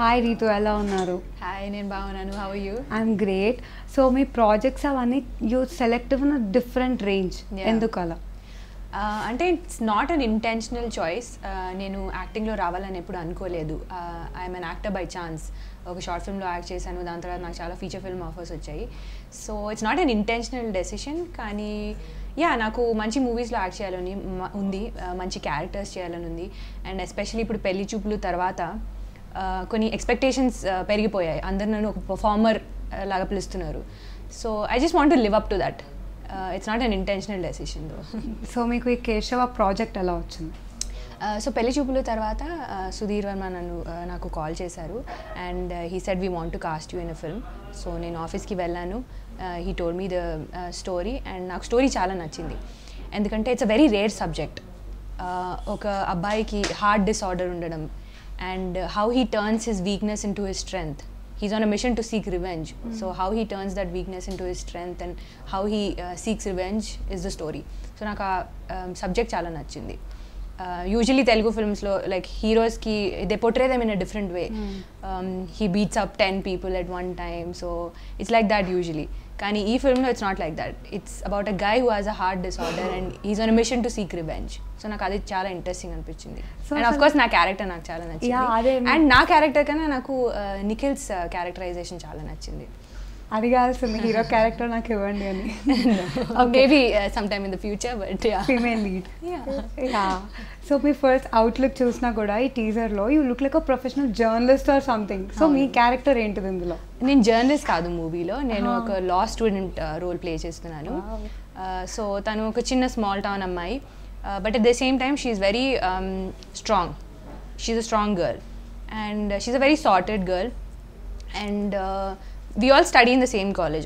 Hi Ritu, ఎలా ఉన్నారు? Hi, నేను బాగున్నాను. How are you? I'm great. So మీ ప్రాజెక్ట్స్ అవన్నీ you select in different range, ఎందుకు అలా? అంటే it's not an intentional choice. నేను యాక్టింగ్లో రావాలని ఎప్పుడు అనుకోలేదు. I'm an actor by chance. ఒక షార్ట్ ఫిల్మ్లో యాక్ట్ చేశాను, దాని తర్వాత నాకు చాలా ఫీచర్ ఫిల్మ్ ఆఫర్స్ వచ్చాయి. So it's not an intentional decision. కానీ నాకు మంచి మూవీస్లో యాక్ట్ చేయాలని ఉంది, మంచి క్యారెక్టర్స్ చేయాలని ఉంది. అండ్ ఎస్పెషల్లీ ఇప్పుడు పెళ్లి చూపులు తర్వాత కొన్ని ఎక్స్పెక్టేషన్స్ పెరిగిపోయాయి. అందరు నన్ను ఒక పర్ఫార్మర్ లాగా పిలుస్తున్నారు. So I just want to live up to that. It's not an intentional decision though. So మీకు ఈ కేశవ ప్రాజెక్ట్ ఎలా వచ్చింది? సో పెళ్లి చూపుల తర్వాత సుధీర్ వర్మ నాకు కాల్ చేశారు and he said we want to cost you in a film. So నేను ఆఫీస్కి వెళ్ళాను. He told me the story and నాకు స్టోరీ చాలా నచ్చింది. ఎందుకంటే it's a very rare subject. ఒక అబ్బాయికి హార్ట్ డిసార్డర్ ఉండడం and how he turns his weakness into his strength. He's on a mission to seek revenge. So how he turns that weakness into his strength and how he seeks revenge is the story. So naku subject chala nachindi. Usually Telugu films lo like heroes ki they portray them in a different way. He beats up 10 people at one time, so it's like that usually. Kani ee film lo it's not like that. It's about a guy who has a heart disorder and he's on a mission to seek revenge. So నాకు అది చాలా interesting అనిపించింది. And of course నా character నాకు చాలా నచ్చింది. And నా character కన్నా నాకు నిఖిల్స్ క్యారెక్టరైజేషన్ చాలా నచ్చింది. అది కాల్సింది హీరో క్యారెక్టర్ నాకు ఇవ్వండి అని. Maybe some time in the future, but female lead. So మీ ఫస్ట్ అవుట్లుక్ చూసినా కూడా ఈ టీజర్లో you look like a professional journalist or something. So మీ క్యారెక్టర్ ఏంటిది ఇందులో? నేను జర్నలిస్ట్ కాదు మూవీలో. నేను ఒక లా స్టూడెంట్ రోల్ ప్లే చేస్తున్నాను. సో తను ఒక చిన్న స్మాల్ టౌన్ అమ్మాయి. But at the same time she is very strong. She's a strong girl and she's a very sorted girl and we all study in the same college,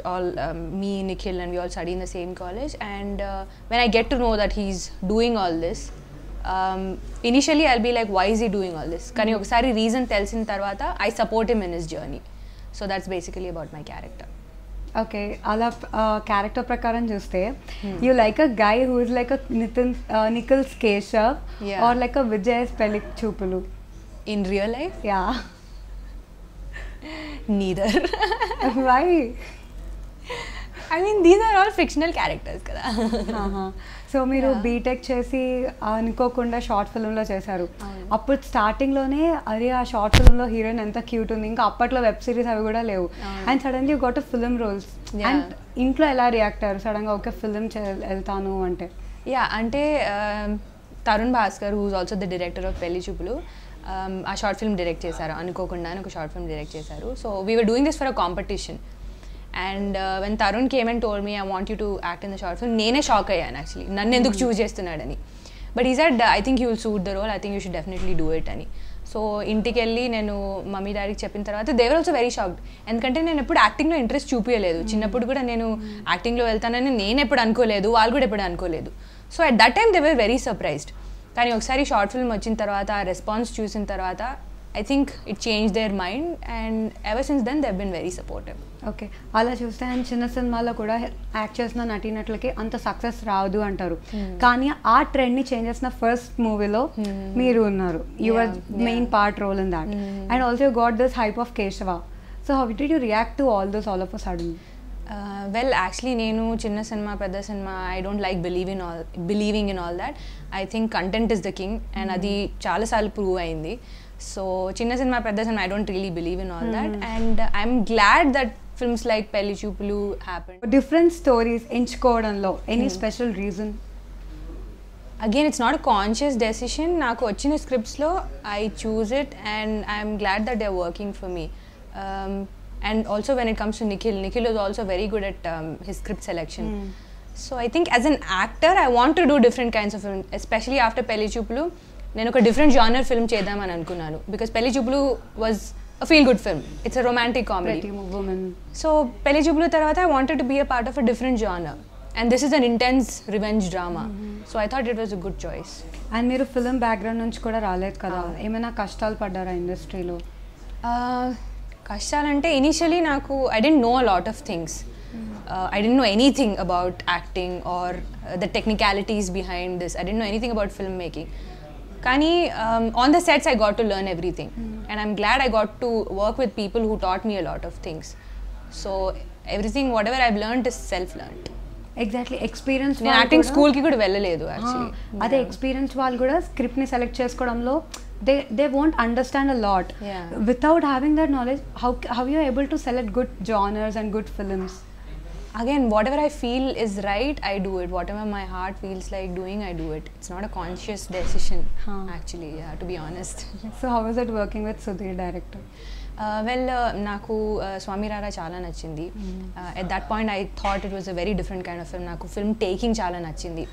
me, Nikhil, and we all study in the same college. And when I get to know that he's doing all this, initially I'll be like, why is he doing all this? Kani okasari reason telsin tarvata I support him in his journey. So that's basically about my character. Okay, అలా character ప్రకారం చూస్తే you like a guy who is like a Nikhil's Keshav or like a Vijay's Pelli Choopulu in real life? Ya, neither. why? I mean these are all fictional characters kada. So మీరు BTech చేసి అనుకోకుండా short ఫిల్మ్లో చేశారు. అప్పుడు స్టార్టింగ్లోనే అరే ఆ షార్ట్ ఫిల్మ్లో హీరోయిన్ ఎంత క్యూట్ ఉంది, ఇంకా అప్పట్లో వెబ్ సిరీస్ అవి కూడా లేవు. And suddenly you got film roles. And ఇంట్లో ఎలా రియాక్ట్ అయ్యారు సడన్గా ఓకే ఫిల్మ్ వెళ్తాను అంటే? అంటే Tarun Bhaskar who's also the director of Pelli Choopulu ఆ షార్ట్ ఫిల్మ్ డైరెక్ట్ చేశారు. అనుకోకుండా ఒక షార్ట్ ఫిల్మ్ డైరెక్ట్ చేశారు. So we were doing this for a competition. And when Tarun came and told me, I want you to act in the short film, నేనే shock అయ్యాను actually, నన్ను ఎందుకు choose చేస్తున్నాడని. But he said I think you will suit the role, I think you should definitely do it అని. So ఇంటికి వెళ్ళి నేను mummy డాడీకి చెప్పిన తర్వాత they were also very shocked. ఎందుకంటే నేను ఎప్పుడు యాక్టింగ్లో ఇంట్రెస్ట్ చూపించలేదు. చిన్నప్పుడు కూడా నేను యాక్టింగ్లో వెళ్తానని నేను ఎప్పుడు అనుకోలేదు, వాళ్ళు కూడా ఎప్పుడు అనుకోలేదు. So at that time they were very surprised. కానీ ఒకసారి షార్ట్ ఫిల్మ్ వచ్చిన తర్వాత ఆ రెస్పాన్స్ చూసిన తర్వాత I think it changed their mind and ever since then they've been very supportive. Okay, అలా చూస్తే ఆయన చిన్న సినిమాలో కూడా యాక్ట్ చేసిన నటీనటులకి అంత సక్సెస్ రాదు అంటారు. కానీ ఆ ట్రెండ్ని చేంజ్ చేసిన ఫస్ట్ మూవీలో మీరు ఉన్నారు. Your main part role in that and also you got this hype of Keshava. So how did you react to all this all of a sudden? Well actually నేను చిన్న సినిమా పెద్ద సినిమా I don't like believing in all that. I think content is the king and అది చాలాసార్లు prove అయింది. So చిన్న సినిమా పెద్ద సినిమా I don't really believe in all that and I'm glad that films like Pelli Choopulu happen. Different stories ఎంచుకోవడంలో any special reason? Again it's not a conscious decision. నాకు వచ్చిన స్క్రిప్ట్స్లో I choose it and I'm glad that they are working for me. And also when it comes to Nikhil was also very good at his script selection. So I think as an actor I want to do different kinds of film, especially after Pelli Choopulu నేను ఒక different genre film చేద్దామని అనుకున్నాను. Because Pelli Choopulu was a feel good film, it's a romantic comedy. So Pelli Choopulu తర్వాత I wanted to be a part of a different genre and this is an intense revenge drama. So I thought it was a good choice. And మీరు film background నుంచి కూడా రాలేదు కదా, ఏమైనా కష్టాలు పడ్డారా ఇండస్ట్రీలో? కష్టాలంటే ఇనిషియలీ నాకు I don't know a lot of things. I didn't know anything about acting or the technicalities behind this. I didn't know anything about filmmaking. కానీ on the sets I got to learn everything, and I'm glad I got to work with people who taught me a lot of things. So everything whatever I've learned is self learned. Exactly experience నేను acting స్కూల్కి కూడా వెళ్ళలేదు actually. అదే experience వాళ్ళు కూడా స్క్రిప్ట్ని select చేసుకోవడంలో they won't understand a lot without having that knowledge. How you able to select good genres and good films? Again, whatever I feel is right, I do it. Whatever my heart feels like doing, I do it. It's not a conscious decision, actually, yeah, to be honest. So how was it working with Sudhir, director? నాకు స్వామి రారా చాలా నచ్చింది. At that point I thought it was a very different kind of film. నాకు film taking చాలా నచ్చింది.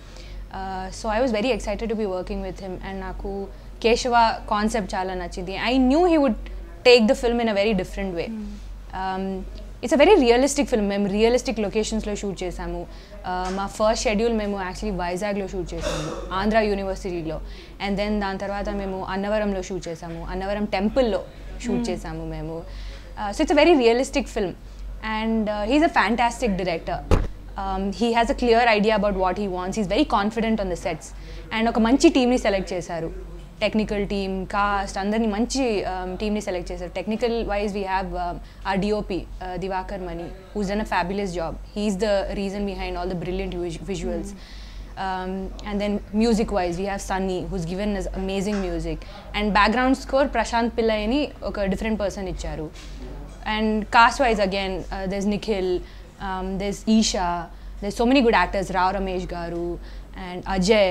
So I was very excited to be working with him, and నాకు Keshava concept చాలా నచ్చింది. I knew he would take the film in a very different way. It's a very realistic film. మేము realistic లొకేషన్స్లో shoot చేసాము. మా first schedule మేము actually వైజాగ్లో shoot చేసాము, ఆంధ్ర యూనివర్సిటీలో. అండ్ దెన్ దాని తర్వాత మేము అన్నవరంలో షూట్ చేసాము, అన్నవరం టెంపుల్లో షూట్ చేసాము మేము. So it's a very realistic film, and he's a fantastic director. He has a clear idea about what he wants. He's very confident on the sets, and ఒక మంచి టీమ్ని సెలెక్ట్ చేశారు. టెక్నికల్ టీమ్, కాస్ట్ అందరినీ మంచి టీమ్ని select చేశారు. Technical wise we have our DOP, Divakar Mani, who's done a fabulous job. He's the reason behind all the brilliant visuals. And then music wise we have Sunny, who's given us amazing music. And background score Prashant Pillai ani oka different person icharu. And cast wise again there's Nikhil, there's Isha, there's so many good actors, Rao Ramesh Garu and Ajay,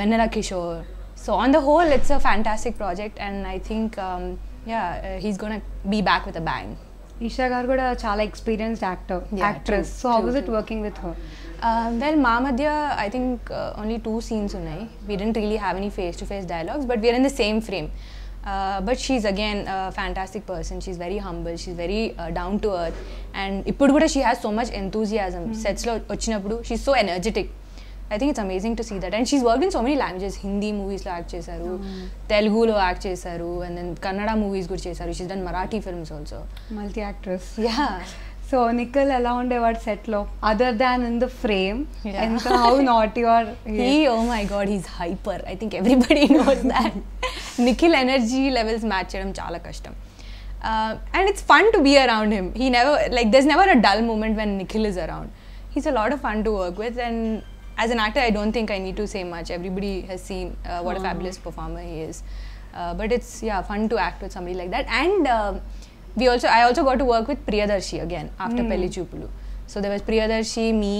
Venera Kishore. So on the whole it's a fantastic project, and I think he's going to be back with a bang. Isha garu kuda chaala experienced actress. So how was it working with her? Well, మా మధ్య I think only 2 scenes ఉన్నాయి. We didn't really have any face to face dialogues, but we are in the same frame. But she's again a fantastic person. She's very humble, she's very down to earth, and ఇప్పుడు కూడా she has so much enthusiasm. Sets లో వచ్చినప్పుడు she's so energetic. I think it's amazing to see that. And she's worked in so many languages. Hindi movies lo act chesaru, Telugu lo act chesaru, and then Kannada movies kuda chesaru. She's done Marathi films also. Multi actress. Yeah. So Nikhil ఎలా ఉండేవాడు set లో, other than in the frame? And how naughty or oh my god, he's hyper. I think everybody knows that. Nikhil energy levels match చేయడం చాలా కష్టం. And it's fun to be around him. He never, like, there's never a dull moment when Nikhil is around. He's a lot of fun to work with, and as an actor I don't think I need to say much. Everybody has seen what a fabulous performer he is. But it's fun to act with somebody like that. And I also got to work with Priyadarshi again after Pelli Choopulu. So there was Priyadarshi, me,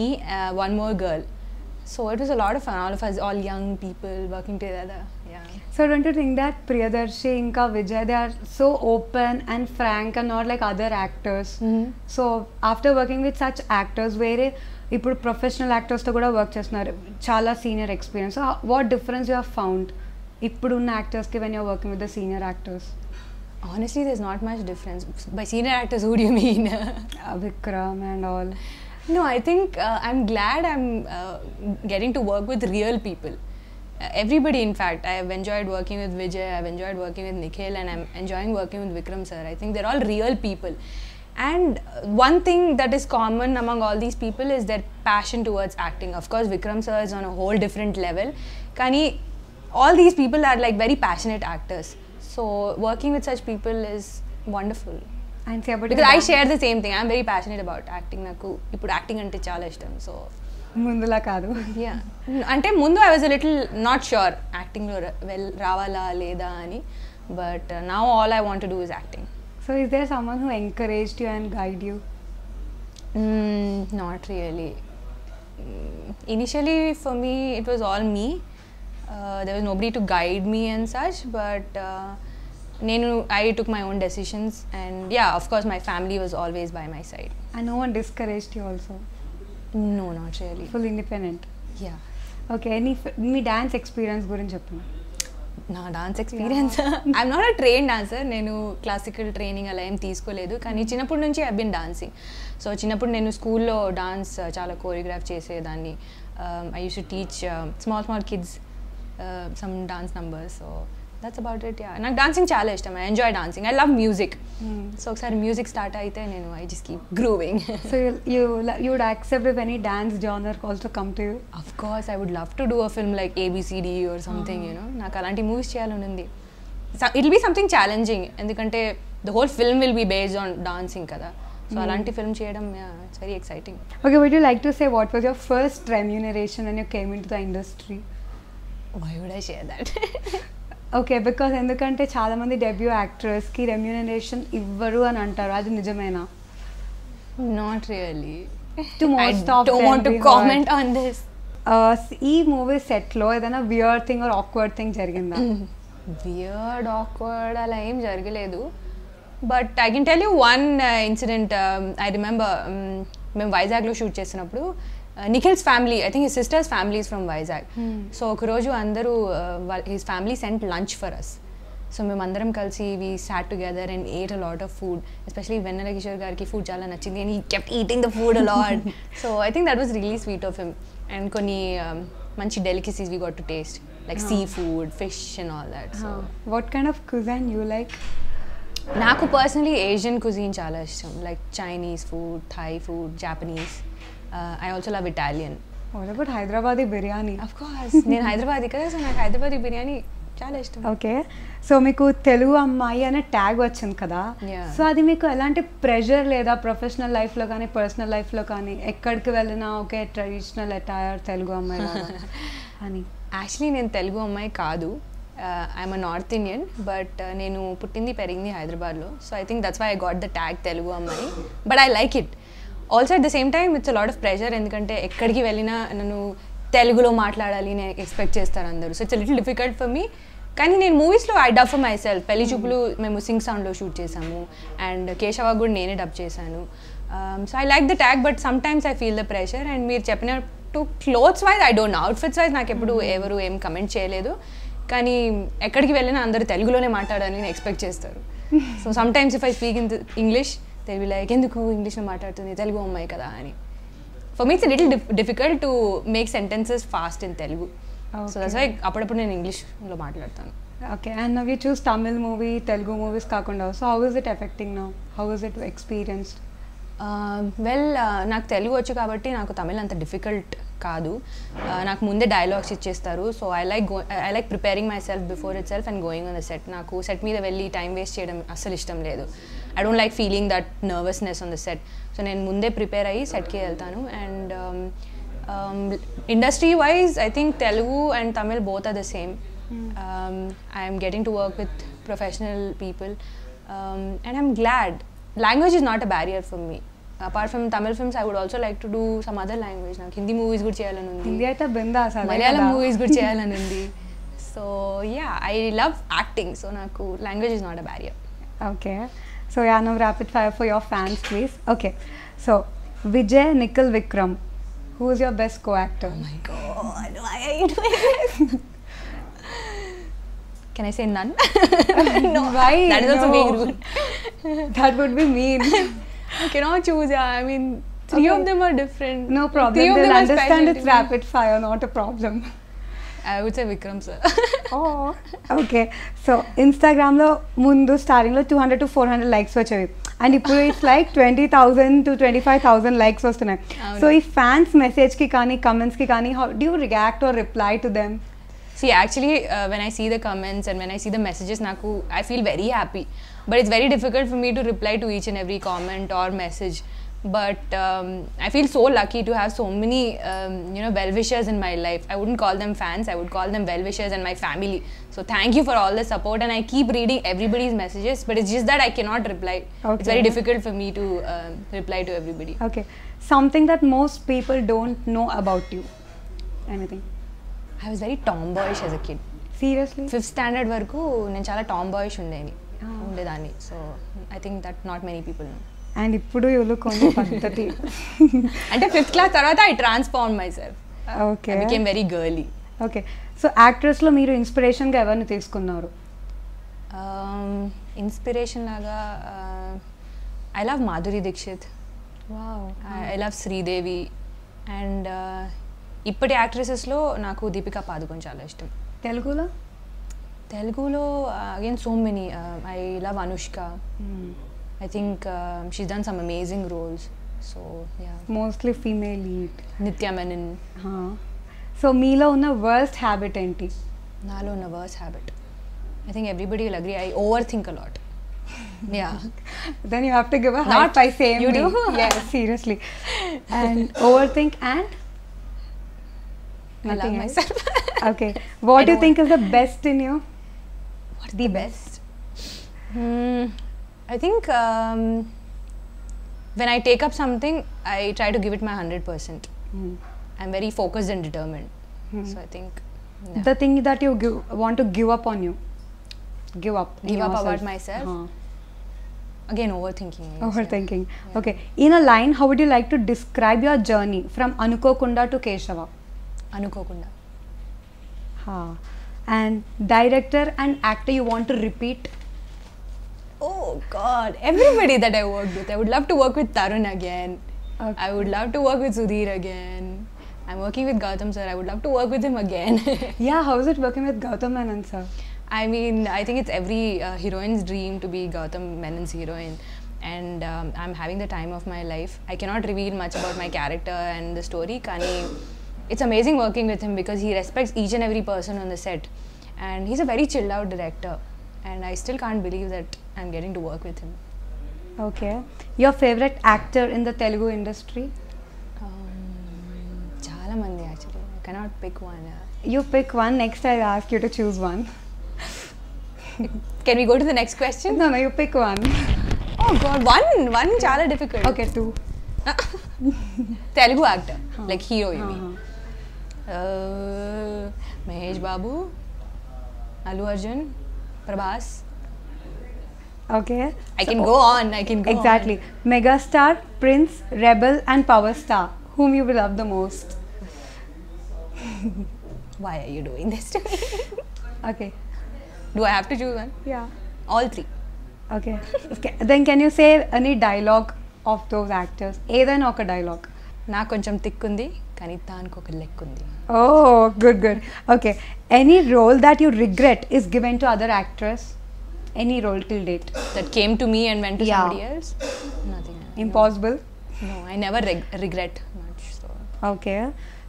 one more girl. So it was a lot of fun, all of us, all young people working together. Yeah. So don't you think that Priyadarshi inka Vijay, they are so open and frank and not like other actors? So after working with such actors, where ఇప్పుడు professional యాక్టర్స్తో కూడా work చేస్తున్నారు, చాలా senior experience. So what difference you have found ఇప్పుడున్న యాక్టర్స్కి when you're working with the senior actors? Honestly, there's not much difference. By senior actors, who do you mean? Vikram and all. No, I think I'm glad I'm getting to work with real people. Everybody, in fact. I've enjoyed working with Vijay, I've enjoyed working with Nikhil, and I'm enjoying working with Vikram sir. I think they're all real people. And one thing that is common among all these people is their passion towards acting. Of course, Vikram sir is on a whole different level. Kani, all these people are like very passionate actors. So working with such people is wonderful. And say about because I share the same thing. I'm very passionate about acting. Naku ippudu acting ante chaala ishtam. So mundula kaadu. Yeah. Ante mundu I was a little not sure acting lo well ravala leda ani, but now all I want to do is acting. So is there someone who encouraged you and guided you? Not really. Initially for me it was all me. There was nobody to guide me and such, but I took my own decisions, and of course my family was always by my side. And no one discouraged you also? No, not really. Full independent? Yeah. Okay, any dance experience gurinchi cheppanu? నా dance experience, I'm not a train dancer. నేను classical training అలా ఏం తీసుకోలేదు, కానీ చిన్నప్పటి నుంచి I been dancing. So చిన్నప్పుడు నేను స్కూల్లో డాన్స్ చాలా కోరియోగ్రాఫ్ చేసేదాన్ని. I use to teach small kids some dance numbers. So that's about it. Yeah, నాకు డాన్సింగ్ చాలా ఇష్టం. I enjoy dancing. I love music. So ఒకసారి మ్యూజిక్ స్టార్ట్ అయితే నేను I just keep grooving. So you would accept if any dance genre also come to you? Of course, I would love to do a film like ABCD or something, you know. నాకు అలాంటి movies చేయాలని ఉంది. It will be something challenging ఎందుకంటే the whole film will be based on dancing కదా. So అలాంటి film చేయడం it's very exciting. Okay, would you like to say what was your first remuneration when you came into the industry? Why would I share that? Okay, because ఎందుకంటే చాలా మంది debut యాక్టర్స్కి remuneration ఇవ్వరు అని అంటారు, అది నిజమేనా? Not really. To most I of don't them want to we comment heard. on this. ఈ movie సెట్లో ఏదైనా weird thing or awkward thing జరిగిందా? Weird, awkward అలా ఏం జరగలేదు. But I can tell you one incident. I remember మేము వైజాగ్లో shoot చేసినప్పుడు Nikhil's family, I think his sister's family is from Vizag. So ఒకరోజు అందరూ his family sent lunch for us. So మేమందరం కలిసి we sat together and ate a lot of food. Especially Vennela Kishore గారికి food చాలా నచ్చింది and he kept eating the food a lot. So I think that was really sweet of him. And కొన్ని మంచి delicacies we got to taste like sea food, fish and all that. So what kind of cuisine you like? నాకు personally Asian cuisine చాలా ఇష్టం, like Chinese food, Thai food, Japanese. I also love Italian. What about Hyderabadi biryani? Of course, నేను హైదరాబాదీ కదా, so నాకు హైదరాబాదీ బిర్యానీ చాలా ఇష్టం. Okay, so మీకు తెలుగు అమ్మాయి అనే ట్యాగ్ వచ్చింది కదా, సో అది మీకు ఎలాంటి ప్రెషర్ లేదా ప్రొఫెషనల్ లైఫ్లో కానీ పర్సనల్ లైఫ్లో కానీ ఎక్కడికి వెళ్ళినా ఓకే ట్రెడిషనల్ అటైర్ తెలుగు అమ్మాయి అని? యాక్చువల్లీ నేను తెలుగు అమ్మాయి కాదు, I'm a north Indian. But నేను పుట్టింది పెరిగింది హైదరాబాద్లో. So I think that's why I got the tag Telugu అమ్మాయి. But I like it also at the same time. It's a lot of pressure ఎందుకంటే ఎక్కడికి వెళ్ళినా నన్ను తెలుగులో మాట్లాడాలి నేను ఎక్స్పెక్ట్ చేస్తారు అందరూ. So it's little difficult for me. కానీ నేను మూవీస్లో I dub for my self. పెళ్లి చూపులు మేము సింగ్ సౌండ్లో షూట్ చేసాము అండ్ కేశవ కూడా నేనే డబ్ చేశాను. So I like the tag but some times I feel the pressure. And మీరు చెప్పినట్టు clothes wise I don't know, outfits wise నాకు ఎప్పుడు ఎవరు ఏం కమెంట్ చేయలేదు. కానీ ఎక్కడికి వెళ్ళినా అందరూ తెలుగులోనే మాట్లాడాలని ఎక్స్పెక్ట్ చేస్తారు. So some times if I speak in English they will like ఎందుకు ఇంగ్లీష్లో మాట్లాడుతుంది తెలుగు అమ్మాయి కదా అని. For me it's little difficult to make sentences fast in Telugu. So that's why అప్పుడప్పుడు నేను ఇంగ్లీష్లో మాట్లాడతాను. Okay, and now you choose Tamil movie Telugu movies కాకుండా, so how is it affecting now? How is it experienced? Well, నాకు తెలుగు వచ్చు కాబట్టి నాకు తమిళ్ అంత డిఫికల్ట్ కాదు. నాకు ముందే డైలాగ్స్ ఇచ్చేస్తారు. So I like preparing myself before itself and going on the set. నాకు సెట్ మీద వెళ్ళి టైం వేస్ట్ చేయడం అస్సలు ఇష్టం లేదు. I don't like feeling that nervousness on the set. So నేను ముందే ప్రిపేర్ అయ్యి సెట్కి వెళ్తాను. And industry wise I think Telugu and Tamil both are the same. I'm getting to work with professional people and I'm glad. Language is not a barrier for me. Apart from Tamil films, I would also like to do some other language. నాకు Hindi movies కూడా చేయాలని ఉంది. హిందీ అయితే బిందా అసలు. Malayalam movies కూడా చేయాలని ఉంది. So yeah, I love acting. So నాకు language is not a barrier. Okay, so yeah, now rapid fire for your fans please. Okay, so Vijay, Nikhil, Vikram, who is your best co actor? Oh my god, why are you doing this? Can I say none? No. Why? That is also being rude. That would be mean. I cannot choose. Yeah, I mean, three of them are different. No problem. They'll understand it's rapid fire, not a problem. I would say Vikram sir. Oh, okay. So Instagram lo mundu starting lo 200 to 400 likes vachevi. And ఇప్పుడు it's like 20,000 to 25,000 likes వస్తున్నాయి. So ఈ fans message కి కానీ comments కి కానీ how do you react or reply to them? See, actually, when I see the comments and when I see the messages, I feel very happy. But it's very difficult for me to reply to each and every comment or message. But I feel so lucky to have so many, well-wishers in my life. I wouldn't call them fans. I would call them well-wishers and my family. So thank you for all the support. And I keep reading everybody's messages. But it's just that I cannot reply. Okay. It's very difficult for me to reply to everybody. Okay. Something that most people don't know about you. Anything? I was very tomboyish as a kid. Seriously? 5th standard వరకు నేను చాలా tomboyish ఉండేదాన్ని. So I think that not many people know. And ఇప్పుడు you look only పద్ధతి. అంటే 5th class తర్వాత I transform myself. Okay, I became very girly. Okay, so యాక్ట్రెస్లో మీరు ఇన్స్పిరేషన్గా ఎవరిని తీసుకున్నారు? ఇన్స్పిరేషన్ లాగా I love Madhuri Dixit. Wow. I love Sridevi. And ఇప్పటి యాక్ట్రెసెస్లో నాకు దీపికా పాదుకోన్ చాలా ఇష్టం. తెలుగులో Telugulo, again, so many. I love Anushka. I think she's done some amazing roles. So, yeah. Mostly female lead. Nitya Menon. So మీలో ఉన్న వర్స్ట్ హ్యాబిట్ ఏంటి? Nalo na worst habit. I think everybody will agree. I overthink a lot. Yeah. Then you have to give a high Not five. Same you me. do? Yes, seriously. And overthink and I love nothing else? myself. Okay. What I do you don't- think is the best in you? What's the best? I think when I take up something, I try to give it my 100%. I'm very focused and determined. So I think yeah. The thing that you want to give up on you. Give up. in Give up yourself. about myself? Again, overthinking. I guess, Overthinking. Yeah. Okay. In a line, how would you like to describe your journey from Anukokunda to Keshava? Yeah. Anukokunda. And director and actor you want to repeat? Oh God, everybody that I worked with. I would love to work with Tarun again. Okay. I would love to work with Sudhir again. I'm working with Gautam sir. I would love to work with him again. Yeah, how is it working with Gautam Menon sir? I mean, I think it's every heroine's dream to be Gautam Menon's heroine. And I'm having the time of my life. I cannot reveal much about my character and the story. Kani, it's amazing working with him because he respects each and every person on the set. And he's a very chilled out director. And I still can't believe that I'm getting to work with him. Okay. Your favorite actor in the Telugu industry? Chala mandi actually. I cannot pick one. You pick one, next I'll ask you to choose one. Can we go to the next question? No, you pick one. Oh God, one chala difficult. Okay, two. Telugu actor, like hero you mean? Mahesh Babu, Allu Arjun, Prabhas. Okay. I can go on. Exactly. Megastar, Prince, Rebel and Power Star. Whom you will love the most? Why are you doing this to me? Okay. Do I have to choose one? Yeah. All three. Okay. Then can you say any dialogue of those actors? ఏదైనా ఒక dialogue. నాకు కొంచెం thick ఉంది కానీ దానికి ఒక లెక్ ఉంది. Oh, good. Okay. Any role that you regret is given to other actress? Any role till date? That came to me and went to Yeah. somebody else? Nothing. Impossible? No, I never regret much. So. Okay.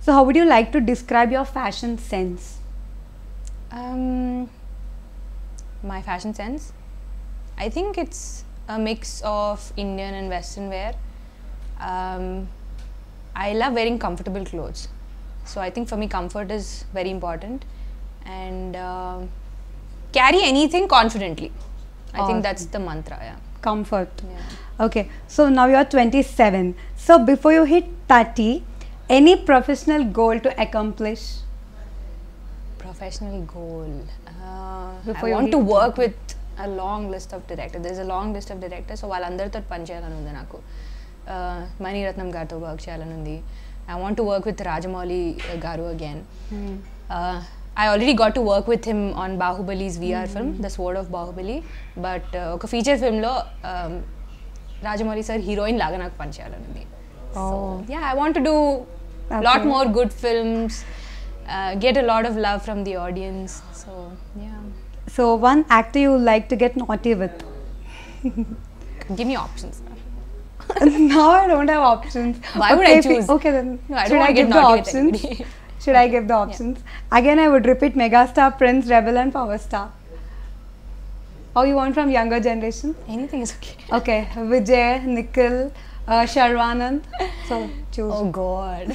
So how would you like to describe your fashion sense? My fashion sense? I think it's a mix of Indian and Western wear. I love wearing comfortable clothes. So I think for me comfort is very important. And carry anything confidently. I think that's the mantra, yeah. Comfort. Yeah. Okay. So now you are 27. So before you hit 30, any professional goal to accomplish? Professional goal. Before I you want hit to work with a long list of directors. There's a long list of directors. So వాళ్ళందరితో పని చేయాలని ఉంది నాకు. మణిరత్నం గారితో work చేయాలని ఉంది. I want to work with Rajamouli garu again. I already got to work with him on Bahubali's VR film, The Sword of Bahubali. But ఒక feature film లో Rajamouli sir heroine లాగా నాకు పని చేయాలని ఉంది. So yeah, I want to do a lot more good films. Get a lot of love from the audience. So yeah. So one actor you would like to get naughty with? Give me options. Now I don't have options. Why would I choose? Okay then. No, I don't Should want I to get give the naughty with options? anybody. Should I give the options? Again I would repeat Megastar, Prince, Rebel and Power Star. How you want from younger generation? Anything is okay. Okay. Vijay, Nikhil, Sharvanand. So choose. Oh God.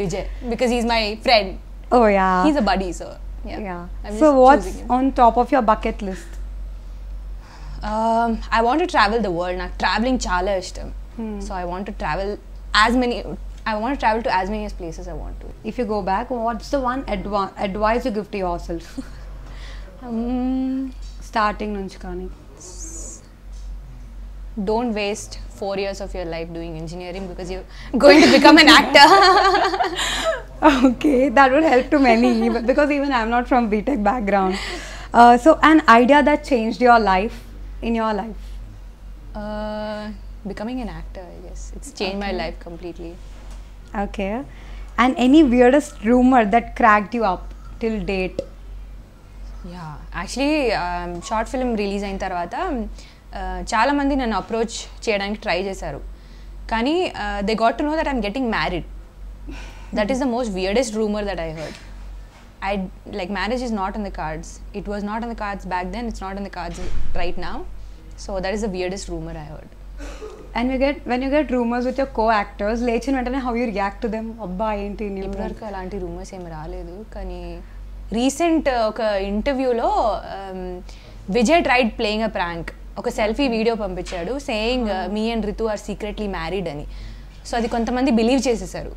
Vijay. Because he's my friend. Oh yeah. He's a buddy, so yeah. I'm So just what's choosing him. on top of your bucket list? I want to travel the world. నాకు traveling చాలా ఇష్టం. So I want to travel to as many places I want to. If you go back, what's the one advice you give to yourself? Starting nunchi kani. Don't waste 4 years of your life doing engineering because you're going to become an actor. Okay, that would help to many because even I'm not from BTech background. So an idea that changed your life, in your life? Becoming an actor, I guess. It's changed my life completely. Okay. And any weirdest rumor that cracked you up till date? Yeah actually short film release అయిన తర్వాత చాలామంది నన్ను approach చేయడానికి try చేశారు, కానీ they got to know that I'm getting married. That is the most weirdest rumour that I heard. Like marriage is not on the cards. It was not on the cards back then, it's not on the cards right now. So that is the weirdest rumor I heard. And when you get rumors with your co-actors, లేచిన వెంటనే how you react to them? అబ్బా ఏంటి ఇప్పటివరకు అలాంటి rumours ఏమి రాలేదు, కానీ recent ఒక ఇంటర్వ్యూలో Vijay tried playing a prank. ఒక సెల్ఫీ వీడియో పంపించాడు saying me and Ritu are secretly married అని. సో అది కొంతమంది బిలీవ్ చేసేసారు.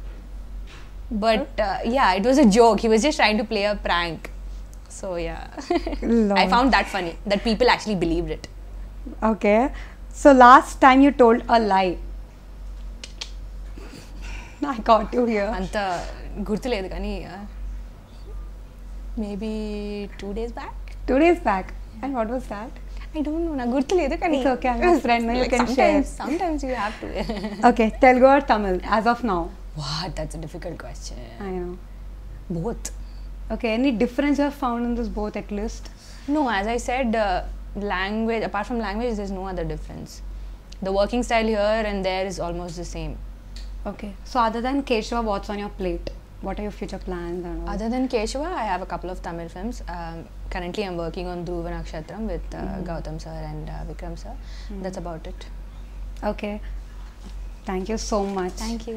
But yeah, it was a joke. He was just trying to play a prank. So yeah, I found that funny that people actually believed it. Okay, so last time you told a lie. I caught you here. Anta gurtuledu kani maybe 2 days back. 2 days back. And what was that? I don't know. Na gurtuledu kani. It's okay. I'm a friend. You can share. Sometimes you have to. Okay, Telugu or Tamil as of now? What? That's a difficult question. I know. Both. Okay, any difference you have found in this both at least? No, as I said, language, apart from language, there's no other difference. The working style here and there is almost the same. Okay, so other than Keshava, what's on your plate? What are your future plans? And all? Other than Keshava, I have a couple of Tamil films. Currently, I'm working on Dhruva Nakshatram with Gautam sir and Vikram sir. That's about it. Okay. Thank you so much. Thank you.